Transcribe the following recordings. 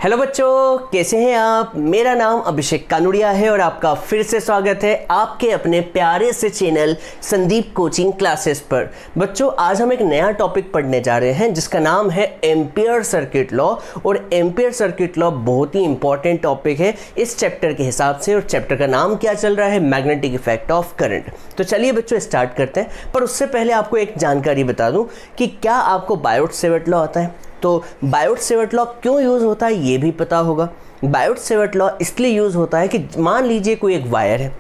Hello बच्चों, कैसे हैं आप। मेरा नाम अभिषेक कानुड़िया है और आपका फिर से स्वागत है आपके अपने प्यारे से चैनल संदीप कोचिंग क्लासेस पर। बच्चों, आज हम एक नया टॉपिक पढ़ने जा रहे हैं जिसका नाम है एम्पियर सर्किट लॉ। और एम्पियर सर्किट लॉ बहुत ही इंपॉर्टेंट टॉपिक है इस चैप्टर के हिसाब से। और चैप्टर का नाम क्या चल रहा है, मैग्नेटिक इफेक्ट ऑफ करंट। तो चलिए बच्चों स्टार्ट करते हैं। पर उससे पहले आपको एक जानकारी बता दूं कि क्या आपको बायोट-सेवर्ट लॉ आता है। तो बायोट-सेवर्ट लॉ क्यों यूज़ होता है ये भी पता होगा। बायोट-सेवर्ट लॉ इसलिए यूज़ होता है कि मान लीजिए कोई एक वायर है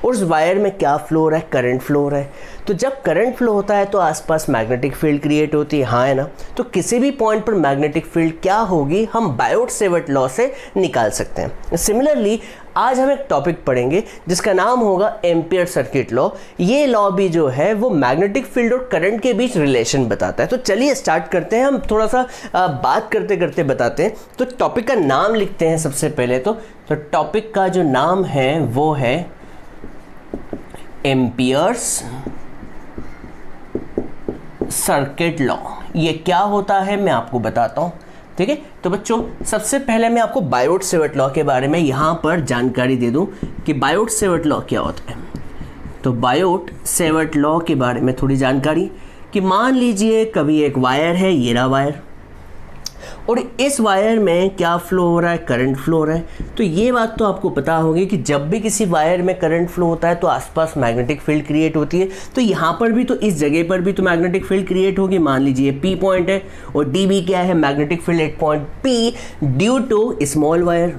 और उस वायर में क्या फ्लो हो रहा है, करंट फ्लो हो रहा है। तो जब करंट फ्लो होता है तो आसपास मैग्नेटिक फील्ड क्रिएट होती है, हाँ है ना। तो किसी भी पॉइंट पर मैग्नेटिक फील्ड क्या होगी हम बायोट-सेवर्ट लॉ से निकाल सकते हैं। सिमिलरली आज हम एक टॉपिक पढ़ेंगे जिसका नाम होगा एम्पियर सर्किट लॉ। ये लॉ भी जो है वो मैग्नेटिक फील्ड और करंट के बीच रिलेशन बताता है। तो चलिए स्टार्ट करते हैं। हम थोड़ा सा बात करते करते बताते हैं। तो टॉपिक का नाम लिखते हैं सबसे पहले। तो टॉपिक का जो नाम है वो है एम्पियर्स सर्किट लॉ। ये क्या होता है मैं आपको बताता हूँ, ठीक है। तो बच्चों सबसे पहले मैं आपको बायोट-सेवर्ट लॉ के बारे में यहाँ पर जानकारी दे दूँ कि बायोट-सेवर्ट लॉ क्या होता है। तो बायोट-सेवर्ट लॉ के बारे में थोड़ी जानकारी कि मान लीजिए कभी एक वायर है, ये रहा वायर, और इस वायर में क्या फ्लो हो रहा है, करंट फ्लो हो रहा है। तो ये बात तो आपको पता होगी कि जब भी किसी वायर में करंट फ्लो होता है तो आसपास मैग्नेटिक फील्ड क्रिएट होती है। तो यहाँ पर भी, तो इस जगह पर भी तो मैग्नेटिक फील्ड क्रिएट होगी। मान लीजिए पी पॉइंट है और डी बी क्या है, magnetic field at point P due to small wire.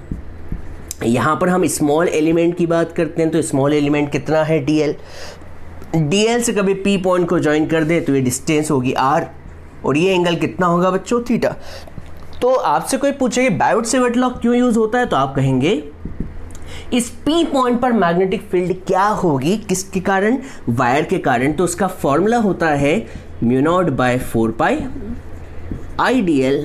यहाँ पर हम स्मॉल एलिमेंट की बात करते हैं। तो स्मॉल एलिमेंट कितना है, डी एल से कभी पी पॉइंट को ज्वाइन कर दे तो ये डिस्टेंस होगी आर, और ये एंगल कितना होगा बच्चों, थीटा। तो आपसे कोई पूछे कि बायोट-सेवर्ट लॉ क्यों यूज होता है, तो आप कहेंगे इस पी पॉइंट पर मैग्नेटिक फील्ड क्या होगी, किसके कारण, वायर के कारण। तो उसका फॉर्मूला होता है mu naught by 4 pi I D L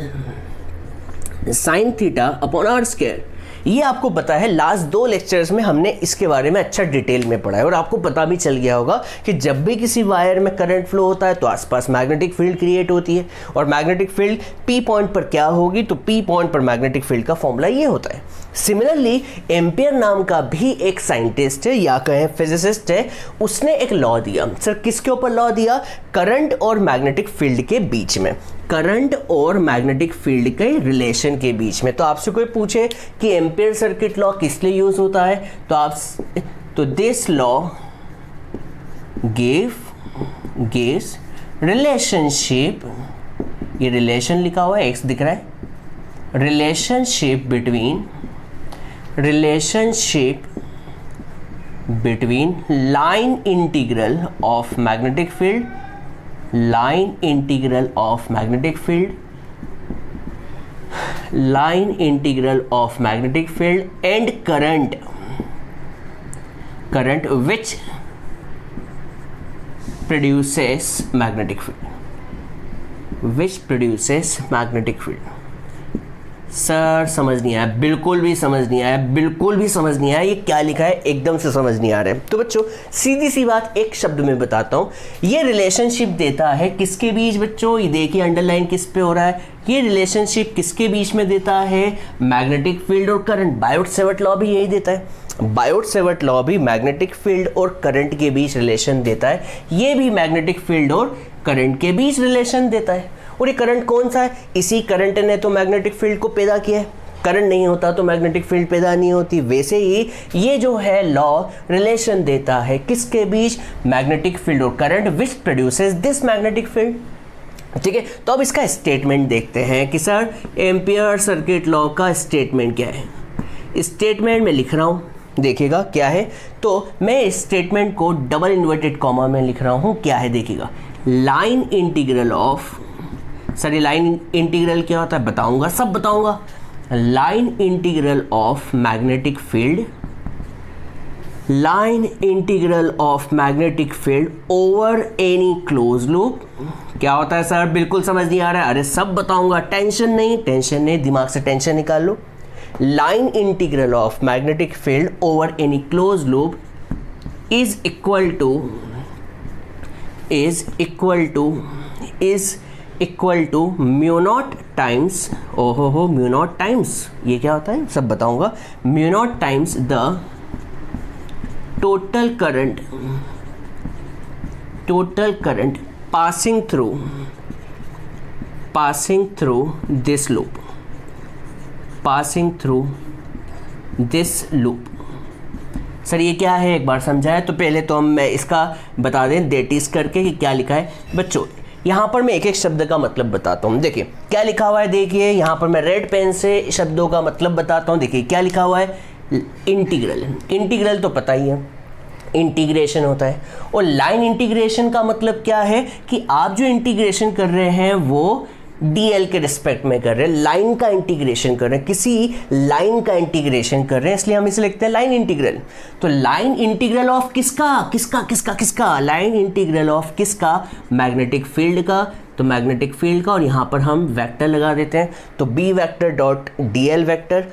sine theta upon R square. ये आपको पता है, लास्ट 2 लेक्चर्स में हमने इसके बारे में अच्छा डिटेल में पढ़ा है और आपको पता भी चल गया होगा कि जब भी किसी वायर में करंट फ्लो होता है तो आसपास मैग्नेटिक फील्ड क्रिएट होती है। और मैग्नेटिक फील्ड पी पॉइंट पर क्या होगी, तो पी पॉइंट पर मैग्नेटिक फील्ड का फॉर्मूला ये होता है। सिमिलरली एम्पियर नाम का भी एक साइंटिस्ट है या कहें फिजिसिस्ट है, उसने एक लॉ दिया। सर किसके ऊपर लॉ दिया, करंट और मैग्नेटिक फील्ड के बीच में, करंट और मैग्नेटिक फील्ड के रिलेशन के बीच में। तो आपसे कोई पूछे कि एम्पियर सर्किट लॉ किस लिए यूज होता है, तो दिस लॉ गिव्स रिलेशनशिप, ये रिलेशन लिखा हुआ है, एक्स दिख रहा है, relationship between line integral of magnetic field, line integral of magnetic field and current which produces magnetic field। Sir समझ नहीं आया, बिल्कुल भी समझ नहीं आया, ये क्या लिखा है एकदम से समझ नहीं आ रहा है। तो बच्चों सीधी सी बात एक शब्द में बताता हूँ। ये रिलेशनशिप देता है किसके बीच बच्चों, ये देखिए अंडरलाइन किस पे हो रहा है, ये रिलेशनशिप किसके बीच में देता है, मैग्नेटिक फील्ड और करंट। बायोट-सेवर्ट लॉ भी यही देता है। बायोट-सेवर्ट लॉ भी मैग्नेटिक फील्ड और करंट के बीच रिलेशन देता है। ये भी मैग्नेटिक फील्ड और करंट के बीच रिलेशन देता है। और ये करंट कौन सा है, इसी करंट ने तो मैग्नेटिक फील्ड को पैदा किया है। करंट नहीं होता तो मैग्नेटिक फील्ड पैदा नहीं होती। वैसे ही ये जो है लॉ रिलेशन देता है किसके बीच, मैग्नेटिक फील्ड और current, which produces this magnetic field. ठीक है, तो अब इसका स्टेटमेंट देखते हैं कि सर एम्पियर सर्किट लॉ का स्टेटमेंट क्या है। स्टेटमेंट में लिख रहा हूँ, देखिएगा क्या है। तो मैं इस स्टेटमेंट को डबल इन्वर्टेड कॉमा में लिख रहा हूँ। क्या है देखिएगा, लाइन इंटीग्रल ऑफ, सर ये लाइन इंटीग्रल क्या होता है बताऊंगा, सब बताऊंगा। Line integral of magnetic field, line integral of magnetic field over any close loop. क्या होता है सर, बिल्कुल समझ नहीं आ रहा है, अरे सब बताऊंगा, टेंशन नहीं, दिमाग से टेंशन निकाल लो। Line integral of magnetic field over any close loop is equal to equal to mu naught times, ओहो हो म्यू नॉट टाइम्स, ये क्या होता है सब बताऊंगा, mu naught times the total current passing through this loop. Sir ये क्या है एक बार समझाएं। तो पहले तो मैं इसका बता दें डेटिस करके कि क्या लिखा है बच्चों। यहाँ पर मैं एक एक शब्द का मतलब बताता हूँ। देखिए क्या लिखा हुआ है, देखिए यहाँ पर मैं रेड पेन से शब्दों का मतलब बताता हूँ। देखिए क्या लिखा हुआ है, इंटीग्रल तो पता ही है, इंटीग्रेशन होता है। और लाइन इंटीग्रेशन का मतलब क्या है कि आप जो इंटीग्रेशन कर रहे हैं वो डीएल के रिस्पेक्ट में कर रहे हैं, लाइन का इंटीग्रेशन कर रहे हैं, किसी लाइन का इंटीग्रेशन कर रहे हैं, इसलिए हम इसे लिखते हैं लाइन इंटीग्रल। तो लाइन इंटीग्रल ऑफ किसका लाइन इंटीग्रल ऑफ किसका, मैग्नेटिक फील्ड का। तो मैग्नेटिक फील्ड का, और यहाँ पर हम वेक्टर लगा देते हैं, तो B vector dot DL vector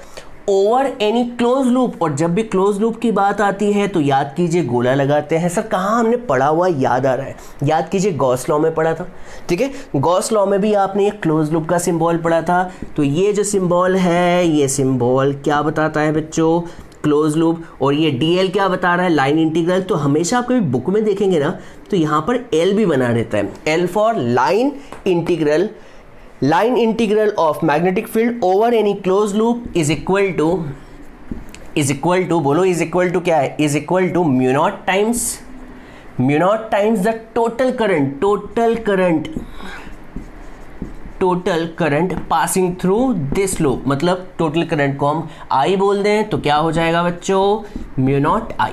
over any close loop. और जब भी क्लोज लूप की बात आती है तो याद कीजिए गोला लगाते हैं। सर कहाँ हमने पढ़ा हुआ याद आ रहा है, याद कीजिए गॉस लॉ में पढ़ा था, ठीक है। गॉस लॉ में भी आपने ये क्लोज लूप का सिंबल पढ़ा था। तो ये जो सिंबल है, ये सिंबल क्या बताता है बच्चों, क्लोज लूप। और ये डीएल क्या बता रहा है, लाइन इंटीग्रल। तो हमेशा आप कभी बुक में देखेंगे ना तो यहाँ पर एल भी बना रहता है, L for line integral of magnetic field over any close loop is equal to बोलो, इज इक्वल टू क्या है, is equal to mu naught times the total current passing through this loop. मतलब total current को हम आई बोल दें तो क्या हो जाएगा बच्चों, म्यू नॉट आई।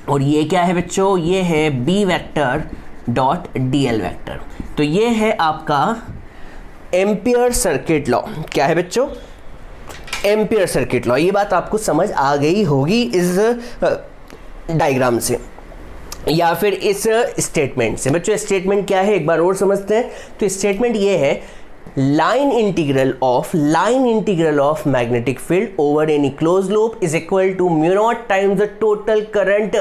और ये क्या है बच्चों, ये है B vector dot DL vector. तो ये है आपका एम्पियर सर्किट लॉ। क्या है बच्चों, एम्पियर सर्किट लॉ। ये बात आपको समझ आ गई होगी इस डायग्राम से या फिर इस स्टेटमेंट से। बच्चों स्टेटमेंट क्या है एक बार और समझते हैं। तो स्टेटमेंट ये है, line integral of magnetic field over any close loop is equal to mu naught times the total current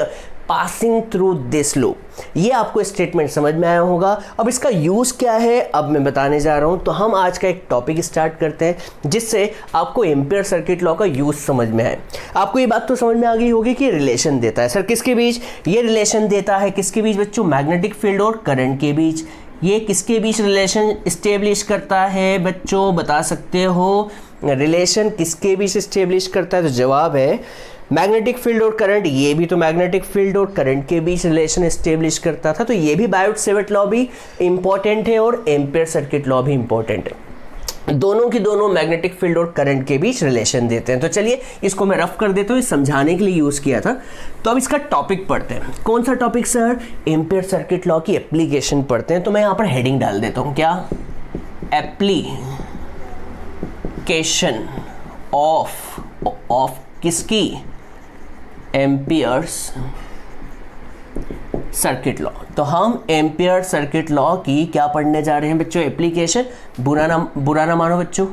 passing through this loop. ये आपको स्टेटमेंट समझ में आया होगा। अब इसका यूज क्या है अब मैं बताने जा रहा हूं। तो हम आज का एक टॉपिक स्टार्ट करते हैं जिससे आपको एम्पियर सर्किट लॉ का यूज समझ में आए। आपको ये बात तो समझ में आ गई होगी कि रिलेशन देता है। सर किसके बीच, ये रिलेशन देता है किसके बीच बच्चों, मैग्नेटिक फील्ड और करंट के बीच। ये किसके बीच रिलेशन स्टेब्लिश करता है बच्चों, बता सकते हो रिलेशन किसके बीच स्टेब्लिश करता है। तो जवाब है मैग्नेटिक फील्ड और करंट। ये भी तो मैग्नेटिक फील्ड और करंट के बीच रिलेशन एस्टेब्लिश करता था। तो ये भी बायोट-सेवर्ट लॉ भी इंपॉर्टेंट है और एम्पियर सर्किट लॉ भी इंपॉर्टेंट है। दोनों की दोनों मैग्नेटिक फील्ड और करंट के बीच रिलेशन देते हैं। तो चलिए इसको मैं रफ कर देता हूँ, समझाने के लिए यूज़ किया था। तो अब इसका टॉपिक पढ़ते हैं। कौन सा topic sir, Ampere circuit law की एप्लीकेशन पढ़ते हैं। तो मैं यहाँ पर हेडिंग डाल देता हूँ, क्या, एप्लीकेशन ऑफ किसकी, एम्पियर्स सर्किट लॉ। तो हम एम्पियर सर्किट लॉ की क्या पढ़ने जा रहे हैं बच्चों, एप्लीकेशन। बुरा ना मानो बच्चों।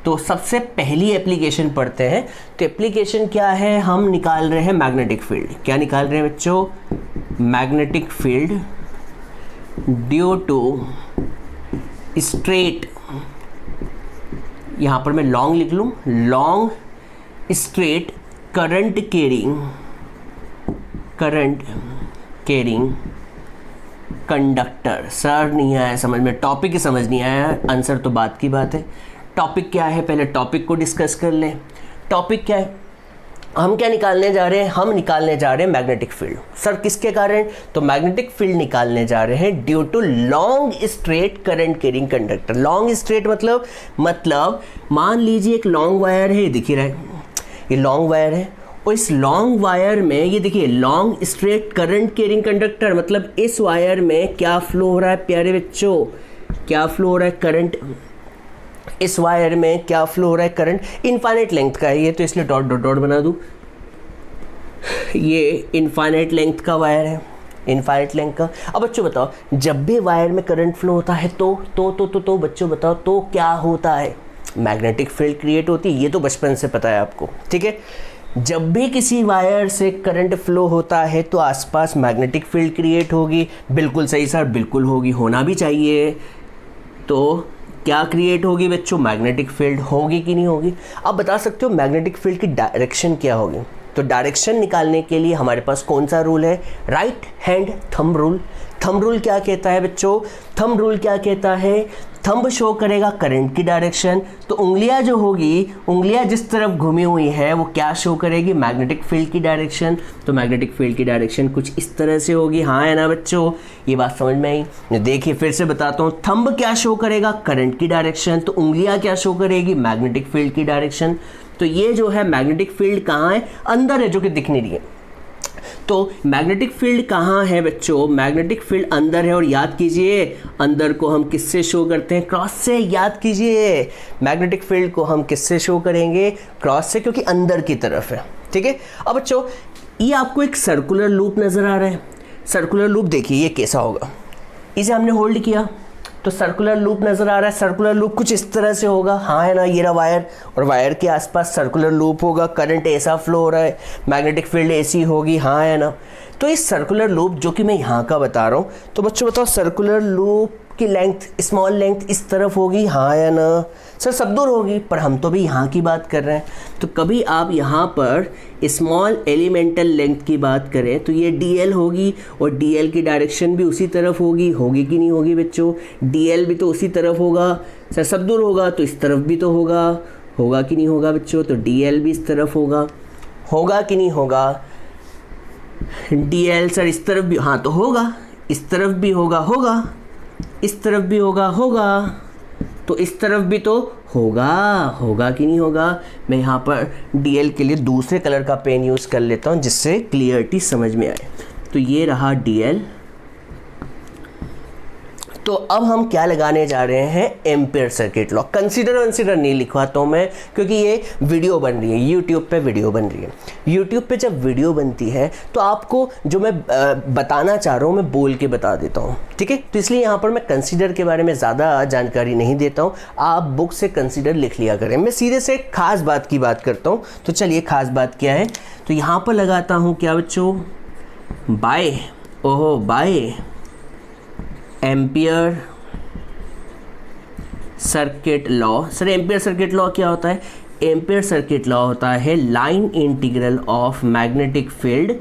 तो सबसे पहली एप्लीकेशन पढ़ते हैं। तो एप्लीकेशन क्या है, हम निकाल रहे हैं मैग्नेटिक फील्ड। क्या निकाल रहे हैं बच्चों, magnetic field due to straight, यहां पर मैं लॉन्ग लिख लूं, long straight current carrying conductor. Sir नहीं आया समझ में, टॉपिक ही समझ नहीं आया, आंसर तो बात की बात है। टॉपिक क्या है, पहले टॉपिक को डिस्कस कर लें। टॉपिक क्या है, हम क्या निकालने जा रहे हैं, हम निकालने जा रहे हैं मैग्नेटिक फील्ड। सर किसके कारण, तो मैग्नेटिक फील्ड निकालने जा रहे हैं due to long straight current carrying conductor. Long straight मतलब मान लीजिए एक लॉन्ग वायर है, दिख ही रहा है, ये लॉन्ग वायर है और इस लॉन्ग वायर में ये देखिए long straight current carrying conductor, मतलब इस वायर में क्या फ्लो हो रहा है प्यारे बच्चों, क्या फ्लो हो रहा है, करंट। इस वायर में क्या फ्लो हो रहा है, करंट। इनफाइनाइट लेंथ का है ये, तो इसलिए डॉट डॉट डॉट बना दूं। ये इनफाइनाइट लेंथ का वायर है, इनफाइनाइट लेंथ का। अब बच्चों बताओ, जब भी वायर में करंट फ्लो होता है तो बच्चों बताओ तो क्या होता है, मैग्नेटिक फील्ड क्रिएट होती है। ये तो बचपन से पता है आपको, ठीक है। जब भी किसी वायर से करंट फ्लो होता है तो आसपास मैग्नेटिक फील्ड क्रिएट होगी। बिल्कुल सही सर, बिल्कुल होगी, होना भी चाहिए। तो क्या क्रिएट होगी बच्चों, मैग्नेटिक फील्ड होगी कि नहीं होगी। अब बता सकते हो मैग्नेटिक फील्ड की डायरेक्शन क्या होगी। तो डायरेक्शन निकालने के लिए हमारे पास कौन सा रूल है, right hand thumb rule. Thumb rule क्या कहता है बच्चों, थंब रूल क्या कहता है, थंब शो करेगा करंट की डायरेक्शन। तो उंगलियां जो होगी, उंगलियां जिस तरफ घूमी हुई है वो क्या शो करेगी, मैग्नेटिक फील्ड की डायरेक्शन। तो मैग्नेटिक फील्ड की डायरेक्शन कुछ इस तरह से होगी, हाँ है ना बच्चों, ये बात समझ में आई। देखिए फिर से बताता हूँ, थंब क्या शो करेगा, करंट की डायरेक्शन। तो उंगलियां क्या शो करेगी, मैग्नेटिक फील्ड की डायरेक्शन। तो ये जो है मैग्नेटिक फील्ड कहाँ है, अंदर है, जो कि दिख नहीं रही है। तो मैग्नेटिक फील्ड कहाँ है बच्चों, मैग्नेटिक फील्ड अंदर है। और याद कीजिए अंदर को हम किससे शो करते हैं, क्रॉस से। याद कीजिए मैग्नेटिक फील्ड को हम किससे शो करेंगे, क्रॉस से, क्योंकि अंदर की तरफ है। ठीक है। अब बच्चों ये आपको एक सर्कुलर लूप नज़र आ रहा है। सर्कुलर लूप देखिए ये कैसा होगा, इसे हमने होल्ड किया तो सर्कुलर लूप नज़र आ रहा है। सर्कुलर लूप कुछ इस तरह से होगा, हाँ है ना, ये रहा वायर, और वायर के आसपास सर्कुलर लूप होगा, करंट ऐसा फ्लो हो रहा है, मैग्नेटिक फील्ड ऐसी होगी, हाँ है ना। तो इस सर्कुलर लूप जो कि मैं यहाँ का बता रहा हूँ, तो बच्चों बताओ सर्कुलर लूप की लेंथ, स्मॉल लेंथ इस तरफ होगी, हाँ या ना। सर सब दूर होगी, पर हम तो भी यहाँ की बात कर रहे हैं। तो कभी आप यहाँ पर स्मॉल एलिमेंटल लेंथ की बात करें तो ये dl होगी, और dl की डायरेक्शन भी उसी तरफ होगी कि नहीं होगी बच्चों, dl भी तो उसी तरफ होगा। सर सब दूर होगा तो इस तरफ भी तो होगा कि नहीं होगा बच्चों, तो dl भी इस तरफ होगा कि नहीं होगा। dl सर इस तरफ भी, हाँ तो होगा, इस तरफ भी होगा, इस तरफ भी होगा, तो इस तरफ भी तो होगा कि नहीं होगा। मैं यहाँ पर dl के लिए दूसरे कलर का पेन यूज़ कर लेता हूँ जिससे क्लियरिटी समझ में आए। तो ये रहा dl। तो अब हम क्या लगाने जा रहे हैं, एम्पेयर सर्किट लॉ। कंसीडर नहीं लिखवाता हूँ मैं, क्योंकि ये वीडियो बन रही है, यूट्यूब पे वीडियो बन रही है। यूट्यूब पे जब वीडियो बनती है तो आपको जो मैं बताना चाह रहा हूँ मैं बोल के बता देता हूँ, ठीक है। तो इसलिए यहाँ पर मैं कंसीडर के बारे में ज़्यादा जानकारी नहीं देता हूँ, आप बुक से कंसीडर लिख लिया करें। मैं सीधे से खास बात की बात करता हूँ। तो चलिए खास बात क्या है, तो यहाँ पर लगाता हूँ क्या बच्चों, by Ampere circuit law. Sir Ampere circuit law क्या होता है, एम्पियर सर्किट लॉ होता है line integral of magnetic field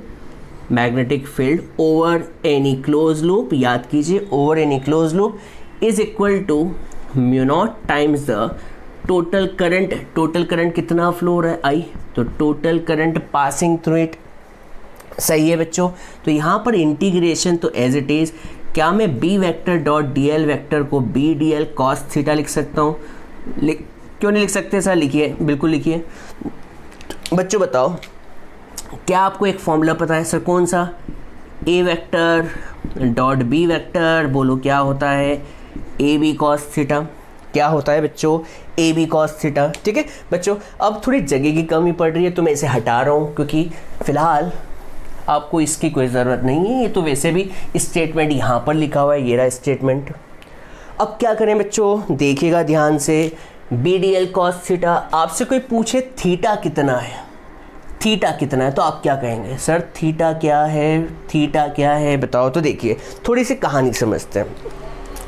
over any close loop. याद कीजिए over any close loop is equal to mu naught times the total current. Total current कितना flow हो रहा है, आई, तो total current passing through it. सही है बच्चों। तो यहाँ पर इंटीग्रेशन तो एज इट इज़, क्या मैं b vector dot dl vector को b dl cos थीटा लिख सकता हूँ, क्यों नहीं लिख सकते सर, लिखिए, बिल्कुल लिखिए। बच्चों बताओ क्या आपको एक फॉर्मूला पता है, सर कौन सा, a vector dot b vector, बोलो क्या होता है, ab cos थीटा। क्या होता है बच्चों, ab cos थीटा। ठीक है बच्चों, अब थोड़ी जगह की कमी पड़ रही है तो मैं इसे हटा रहा हूँ, क्योंकि फ़िलहाल आपको इसकी कोई ज़रूरत नहीं है। ये तो वैसे भी स्टेटमेंट यहाँ पर लिखा हुआ है, ये रहा स्टेटमेंट। अब क्या करें बच्चों, देखिएगा ध्यान से, B D L cos theta. आपसे कोई पूछे थीटा कितना है, तो आप क्या कहेंगे, सर थीटा क्या है बताओ। तो देखिए थोड़ी सी कहानी समझते हैं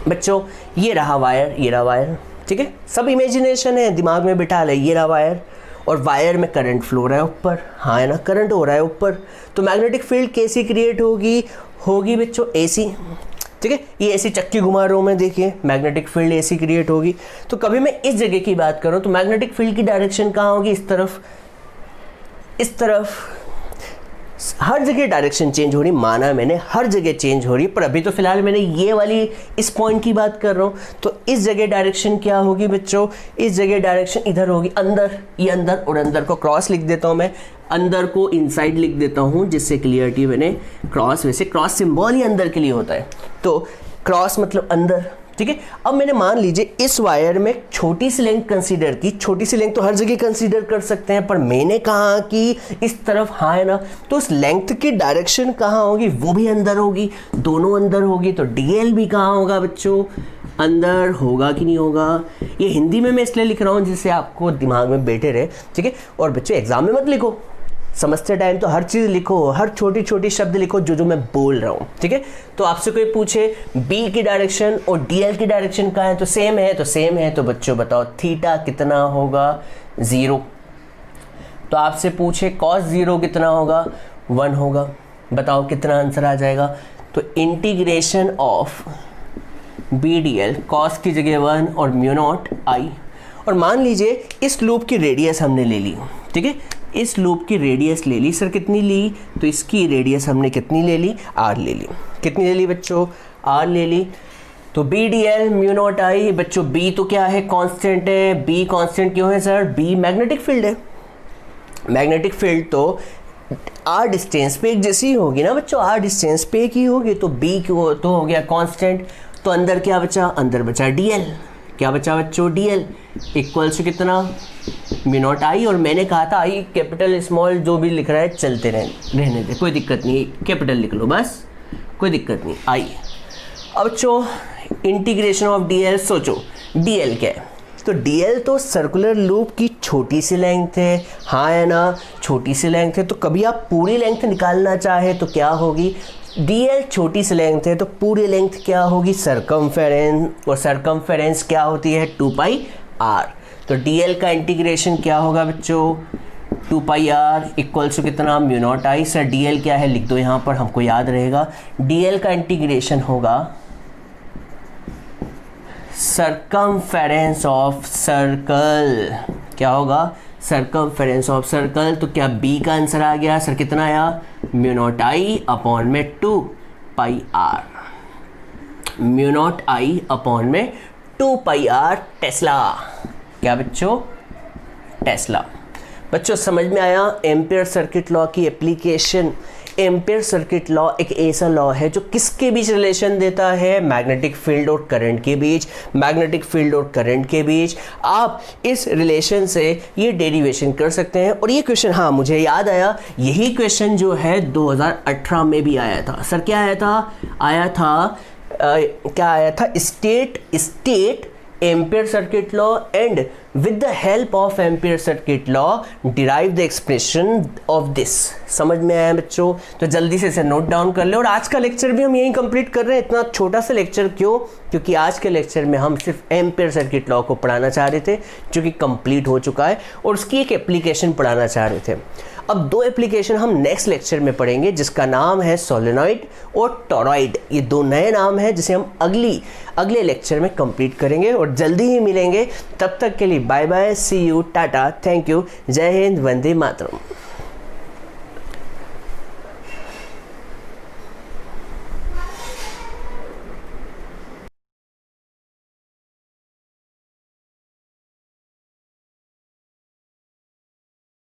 बच्चों। ये रहा वायर, ठीक है, सब इमेजिनेशन है, दिमाग में बिठा ले। ये रहा वायर, और वायर में करंट फ्लो हो रहा है ऊपर, हाँ है ना, करंट हो रहा है ऊपर। तो मैग्नेटिक फील्ड कैसी क्रिएट होगी बच्चों, एसी। ठीक है, ये ऐसी चक्की घुमा रहा हूँ मैं, देखिए मैग्नेटिक फील्ड ऐसी क्रिएट होगी। तो कभी मैं इस जगह की बात करूँ तो मैग्नेटिक फील्ड की डायरेक्शन कहाँ होगी, इस तरफ। हर जगह डायरेक्शन चेंज हो रही, माना मैंने हर जगह चेंज हो रही है, पर अभी तो फिलहाल मैंने ये वाली इस पॉइंट की बात कर रहा हूँ। तो इस जगह डायरेक्शन क्या होगी बच्चों, इस जगह डायरेक्शन इधर होगी, अंदर, ये अंदर, और अंदर को क्रॉस लिख देता हूँ मैं, अंदर को इनसाइड लिख देता हूँ जिससे क्लियरिटी बने। क्रॉस, वैसे क्रॉस सिंबल ही अंदर के लिए होता है, तो क्रॉस मतलब अंदर। ठीक है, अब मैंने मान लीजिए इस वायर में छोटी सी लेंथ कंसीडर की, छोटी सी लेंथ तो हर जगह कंसीडर कर सकते हैं, पर मैंने कहा कि इस तरफ, हाँ है ना, तो उस लेंथ की डायरेक्शन कहाँ होगी, वो भी अंदर होगी, दोनों अंदर होगी। तो डीएल भी कहाँ होगा बच्चों, अंदर होगा कि नहीं होगा। ये हिंदी में मैं इसलिए लिख रहा हूँ जिससे आपको दिमाग में बैठे रहे, ठीक है। और बच्चों एग्जाम में मत लिखो, समझते टाइम तो हर चीज़ लिखो, हर छोटी छोटी शब्द लिखो जो मैं बोल रहा हूँ, ठीक है। तो आपसे कोई पूछे बी की डायरेक्शन और डीएल की डायरेक्शन कहाँ है, तो सेम है, तो सेम है, तो बच्चों बताओ थीटा कितना होगा, 0। तो आपसे पूछे कॉस 0 कितना होगा, 1 होगा, बताओ कितना आंसर आ जाएगा। तो integration of B D L, cos की जगह 1 और म्यू नॉट आई, और मान लीजिए इस लूप की रेडियस हमने ले ली, ठीक है, इस लूप की रेडियस ले ली। सर कितनी ली, तो इसकी रेडियस हमने कितनी ले ली, आर ले ली। कितनी ले ली बच्चों, आर ले ली। तो B D L mu naught I, बच्चों बी तो क्या है, कांस्टेंट है। बी कांस्टेंट क्यों है सर, बी मैग्नेटिक फील्ड है। मैग्नेटिक फील्ड तो आर डिस्टेंस पे एक जैसी होगी ना बच्चों, आर डिस्टेंस पे एक ही होगी, तो बी को तो हो गया कांस्टेंट। तो अंदर क्या बचा, अंदर बचा डी एल। क्या बचा बच्चों, डी एल इक्वल्स टू कितना, म्यू नॉट आई। और मैंने कहा था आई कैपिटल स्मॉल जो भी लिख रहा है चलते रहने दे, कोई दिक्कत नहीं, कैपिटल लिख लो बस, कोई दिक्कत नहीं, आई। अब बच्चों इंटीग्रेशन ऑफ डी एल, सोचो डी एल क्या है, तो डी एल तो सर्कुलर लूप की छोटी सी लेंथ है, हाँ है ना, छोटी सी लेंथ है। तो कभी आप पूरी लेंथ निकालना चाहे तो क्या होगी, डी एल छोटी सी लेंथ है तो पूरी लेंथ क्या होगी, सरकमफेरेंस, और सरकमफेरेंस क्या होती है, 2 पाई आर। तो डी एल का इंटीग्रेशन क्या होगा बच्चों, 2 पाई आर इक्वल्स टू कितना, म्यू नॉट आई। सर डी एल क्या है, लिख दो यहाँ पर, हमको याद रहेगा। डी एल का इंटीग्रेशन होगा सरकमफेरेंस ऑफ सर्कल। क्या होगा, सरकमफेरेंस ऑफ सर्कल। तो क्या बी का आंसर आ गया सर, कितना आया, म्यू नॉट आई अपॉन में 2 pi R, mu naught I upon में 2 पाई आर टेस्ला। क्या बच्चों, टेस्ला। बच्चों समझ में आया एम्पियर सर्किट लॉ की एप्लीकेशन। एम्पियर सर्किट लॉ एक ऐसा लॉ है जो किसके बीच रिलेशन देता है, मैग्नेटिक फील्ड और करंट के बीच, मैग्नेटिक फील्ड और करंट के बीच। आप इस रिलेशन से ये डेरिवेशन कर सकते हैं। और ये क्वेश्चन, हाँ मुझे याद आया, यही क्वेश्चन जो है 2018 में भी आया था। सर क्या आया था, क्या आया था, state ampere circuit law and with the help of ampere circuit law derive the expression of this। समझ में आया बच्चों, तो जल्दी से इसे नोट डाउन कर ले। और आज का लेक्चर भी हम यही कंप्लीट कर रहे हैं। इतना छोटा सा लेक्चर क्यों, क्योंकि आज के लेक्चर में हम सिर्फ एम्पियर सर्किट लॉ को पढ़ाना चाह रहे थे जो कि कंप्लीट हो चुका है, और उसकी एक एप्लीकेशन पढ़ाना चाह रहे थे। अब 2 एप्लीकेशन हम नेक्स्ट लेक्चर में पढ़ेंगे जिसका नाम है सोलेनॉइड और टॉरॉइड। ये 2 नए नाम हैं जिसे हम अगले लेक्चर में कंप्लीट करेंगे और जल्दी ही मिलेंगे। तब तक के लिए बाय बाय, सी यू, टाटा, थैंक यू, जय हिंद, वंदे मातरम।